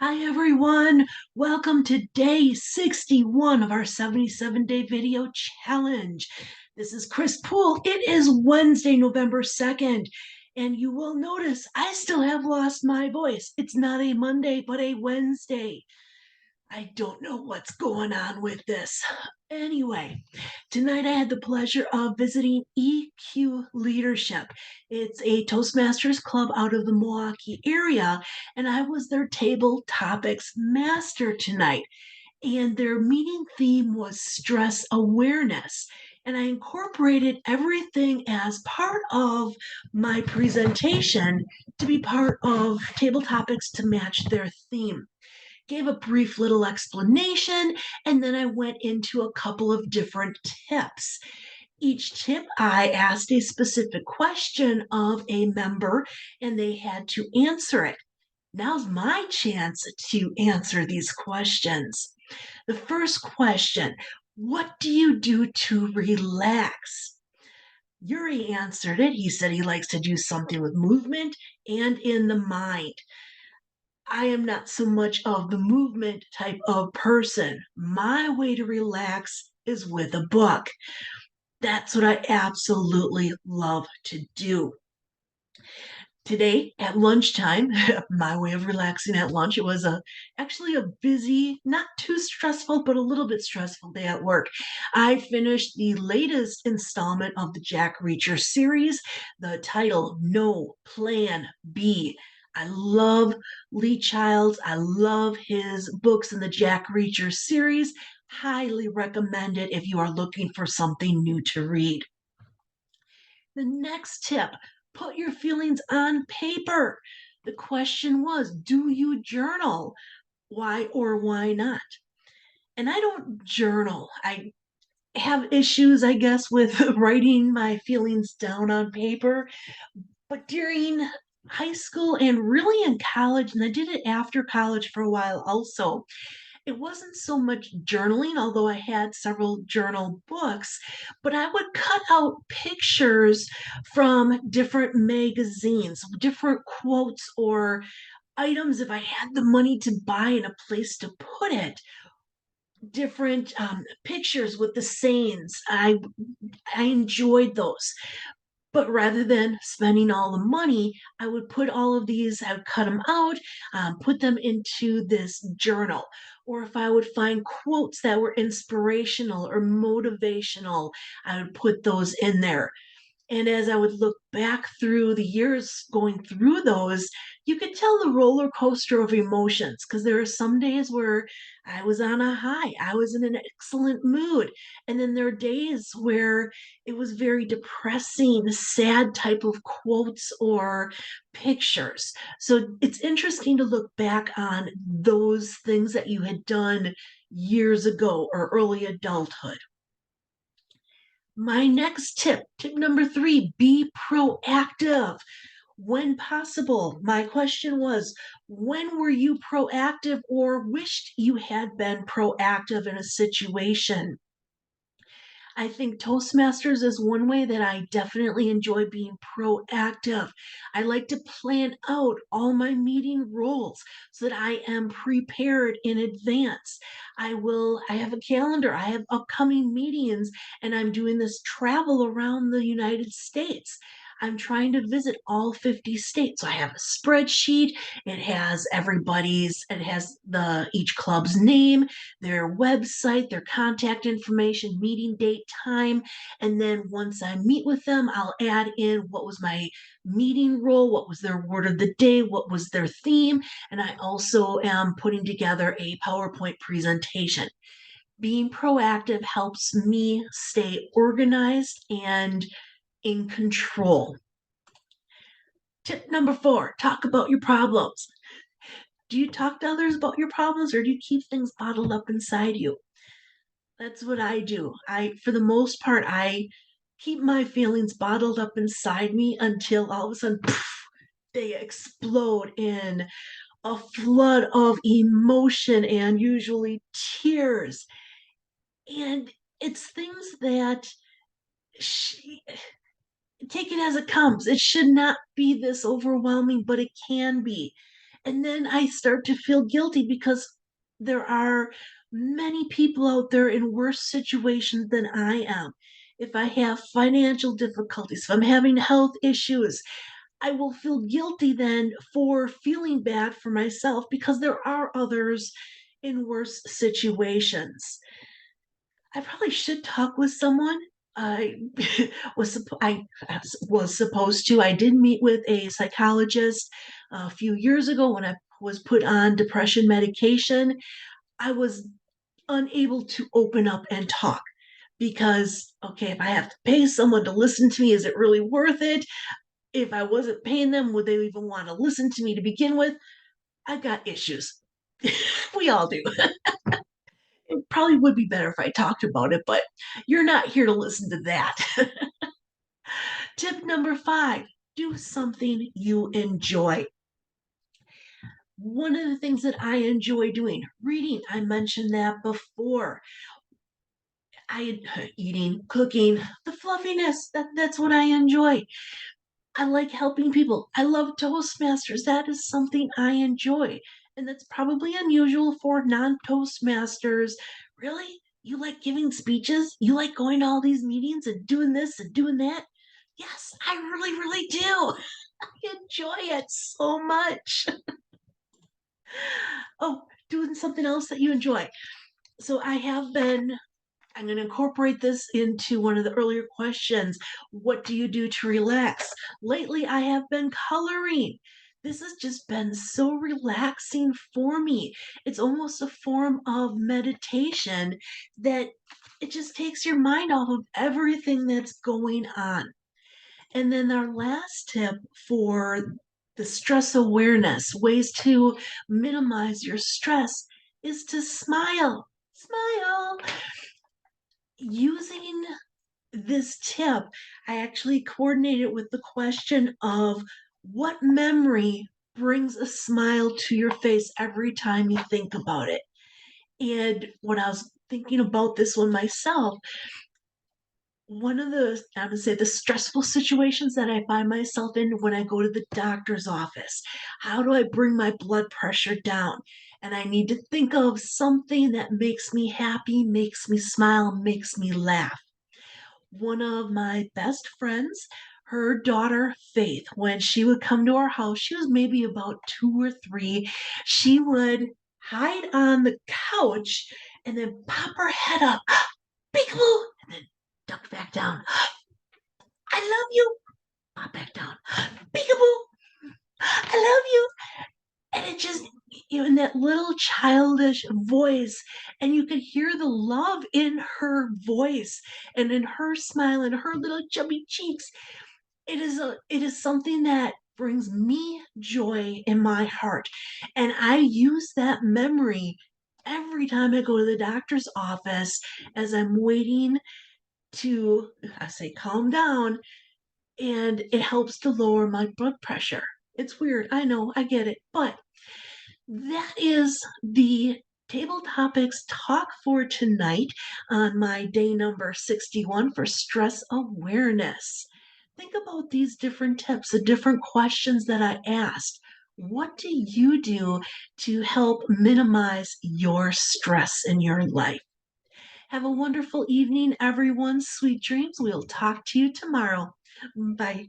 Hi everyone, welcome to day 61 of our 77-day video challenge. This is Chris Poole. It is Wednesday, November 2nd, and you will notice I still have lost my voice. It's not a Monday, but a Wednesday. I don't know what's going on with this. Anyway, tonight I had the pleasure of visiting EQ Leadership. It's a Toastmasters club out of the Milwaukee area, and I was their table topics master tonight. And their meeting theme was stress awareness. And I incorporated everything as part of my presentation to be part of table topics to match their theme, gave a brief little explanation, and then I went into a couple of different tips. Each tip, I asked a specific question of a member, and they had to answer it. Now's my chance to answer these questions. The first question: what do you do to relax? Yuri answered it. He said he likes to do something with movement and in the mind. I am not so much of the movement type of person. My way to relax is with a book. That's what I absolutely love to do. Today at lunchtime, my way of relaxing at lunch, it was actually a busy, not too stressful, but a little bit stressful day at work. I finished the latest installment of the Jack Reacher series, the title No Plan B. I love Lee Childs. I love his books in the Jack Reacher series. Highly recommend it if you are looking for something new to read. The next tip: put your feelings on paper. The question was, do you journal? Why or why not? And I don't journal. I have issues, I guess, with writing my feelings down on paper. But during high school and really in college, and I did it after college for a while also, it wasn't so much journaling, although I had several journal books, but I would cut out pictures from different magazines, different quotes or items if I had the money to buy and a place to put it. Different pictures with the sayings. I enjoyed those. But rather than spending all the money, I would put all of these, I would cut them out, put them into this journal. Or if I would find quotes that were inspirational or motivational, I would put those in there. And as I would look back through the years going through those, you could tell the roller coaster of emotions, because there are some days where I was on a high, I was in an excellent mood. And then there are days where it was very depressing, sad type of quotes or pictures. So it's interesting to look back on those things that you had done years ago or early adulthood. My next tip, tip number 3: be proactive when possible. My question was, when were you proactive or wished you had been proactive in a situation? I think Toastmasters is one way that I definitely enjoy being proactive. I like to plan out all my meeting roles so that I am prepared in advance. I have a calendar, I have upcoming meetings, and I'm doing this travel around the United States. I'm trying to visit all 50 states. So I have a spreadsheet. It has each club's name, their website, their contact information, meeting date, time. And then once I meet with them, I'll add in what was my meeting role, what was their word of the day, what was their theme. And I also am putting together a PowerPoint presentation. Being proactive helps me stay organized and in control. Tip number 4: talk about your problems. Do you talk to others about your problems, or do you keep things bottled up inside you? That's what I do. For the most part, I keep my feelings bottled up inside me until all of a sudden, poof, they explode in a flood of emotion and usually tears. And it's things that sh- take it as it comes. It should not be this overwhelming, but it can be. And then I start to feel guilty because there are many people out there in worse situations than I am. If I have financial difficulties, if I'm having health issues, I will feel guilty then for feeling bad for myself because there are others in worse situations. I probably should talk with someone. I was supposed to. I did meet with a psychologist a few years ago when I was put on depression medication. I was unable to open up and talk because, okay, if I have to pay someone to listen to me, is it really worth it? If I wasn't paying them, would they even want to listen to me to begin with? I've got issues. We all do. It probably would be better if I talked about it, but you're not here to listen to that. Tip number 5, do something you enjoy. One of the things that I enjoy doing, reading, I mentioned that before. I eating, cooking, the fluffiness, that's what I enjoy. I like helping people. I love Toastmasters. That is something I enjoy. And that's probably unusual for non Toastmasters. Really? You like giving speeches? You like going to all these meetings and doing this and doing that? Yes, I really, really do. I enjoy it so much. Oh, doing something else that you enjoy. So I'm going to incorporate this into one of the earlier questions. What do you do to relax? Lately, I have been coloring. This has just been so relaxing for me. It's almost a form of meditation that it just takes your mind off of everything that's going on. And then our last tip for the stress awareness, ways to minimize your stress, is to smile. Smile. Using this tip, I actually coordinated with the question of what memory brings a smile to your face every time you think about it. And when I was thinking about this one myself, one of the, I would say, the stressful situations that I find myself in when I go to the doctor's office. How do I bring my blood pressure down? And I need to think of something that makes me happy, makes me smile, makes me laugh. One of my best friends, her daughter Faith, when she would come to our house, she was maybe about 2 or 3. She would hide on the couch and then pop her head up, peekaboo, and then duck back down. I love you. Pop back down. Peekaboo. I love you. And it just, in that little childish voice, and you could hear the love in her voice and in her smile and her little chubby cheeks. It is something that brings me joy in my heart. And I use that memory every time I go to the doctor's office as I'm waiting to, I say, calm down, and it helps to lower my blood pressure. It's weird. I know, I get it. But that is the table topics talk for tonight on my day number 61 for stress awareness. Think about these different tips, the different questions that I asked. What do you do to help minimize your stress in your life? Have a wonderful evening, everyone. Sweet dreams. We'll talk to you tomorrow. Bye.